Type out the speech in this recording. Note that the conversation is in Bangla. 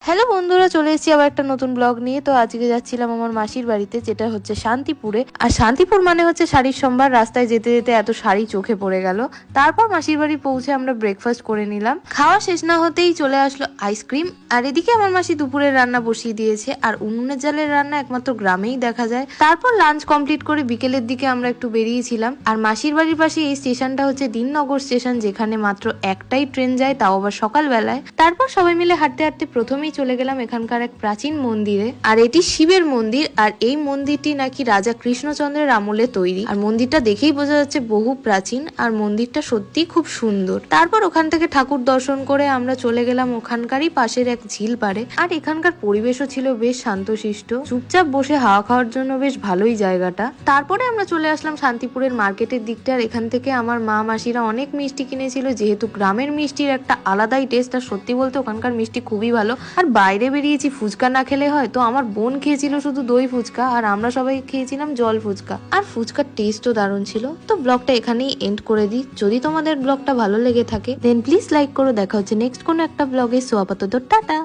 হ্যালো বন্ধুরা, চলে এসেছি আবার একটা নতুন ব্লগ নিয়ে। তো আজকে যাচ্ছিলাম আমার মাসির বাড়িতে, যেটা হচ্ছে শান্তিপুরে। আর শান্তিপুর মানে হচ্ছে শাড়ির সম্ভার। রাস্তায় যেতে যেতে এত শাড়ি চোখে পড়ে গেল। তারপর মাসির বাড়ি পৌঁছে আমরা ব্রেকফাস্ট করে নিলাম। খাওয়া শেষ না হতেই চলে আসলো আইসক্রিম। আর এদিকে আমার মাসি দুপুরের রান্না বসিয়ে দিয়েছে। আর উনুনের জালের রান্না একমাত্র গ্রামেই দেখা যায়। তারপর লাঞ্চ কমপ্লিট করে বিকেলের দিকে আমরা একটু বেরিয়েছিলাম। আর মাসির বাড়ির পাশে এই স্টেশনটা হচ্ছে দিননগর স্টেশন, যেখানে মাত্র একটাই ট্রেন যায়, তাও আবার সকালবেলায়। তারপর সবাই মিলে হাঁটতে হাঁটতে প্রথমেই চলে গেলাম এখানকার এক প্রাচীন মন্দিরে। আর এটি শিবের মন্দির। আর এই মন্দিরটি নাকি রাজা কৃষ্ণচন্দ্রের আমলে তৈরি। আর মন্দিরটা দেখেই বোঝা যাচ্ছে বহু প্রাচীন। আর মন্দিরটা সত্যি খুব সুন্দর। তারপর ওখান থেকে ঠাকুর দর্শন করে আমরা চলে গেলাম ওখানকারই পাশের এক ঝিল পাড়ে। আর এখানকার পরিবেশও ছিল বেশ শান্তশিষ্ট, চুপচাপ বসে হাওয়া খাওয়ার জন্য বেশ ভালোই জায়গাটা। তারপরে আমরা চলে আসলাম শান্তিপুরের মার্কেটের দিকটা। আর এখান থেকে আমার মা মাসিরা অনেক মিষ্টি কিনেছিল, যেহেতু গ্রামের মিষ্টির একটা আলাদাই টেস্ট। আর সত্যি বলতে ওখানকার মিষ্টি খুবই ভালো। আর বাইরে বেরিয়েছি, ফুচকা না খেলে হয়? তো আমার বোন খেয়েছিল শুধু দই ফুচকা, আর আমরা সবাই খেয়েছিলাম জল ফুচকা। আর ফুচকার টেস্টও দারুণ ছিল। তো ব্লগটা এখানেই এন্ড করে দিই। যদি তোমাদের ব্লগটা ভালো লেগে থাকে দেন প্লিজ লাইক করো। দেখা হচ্ছে নেক্সট কোনো একটা ব্লগে। সো আপাতত টাটা।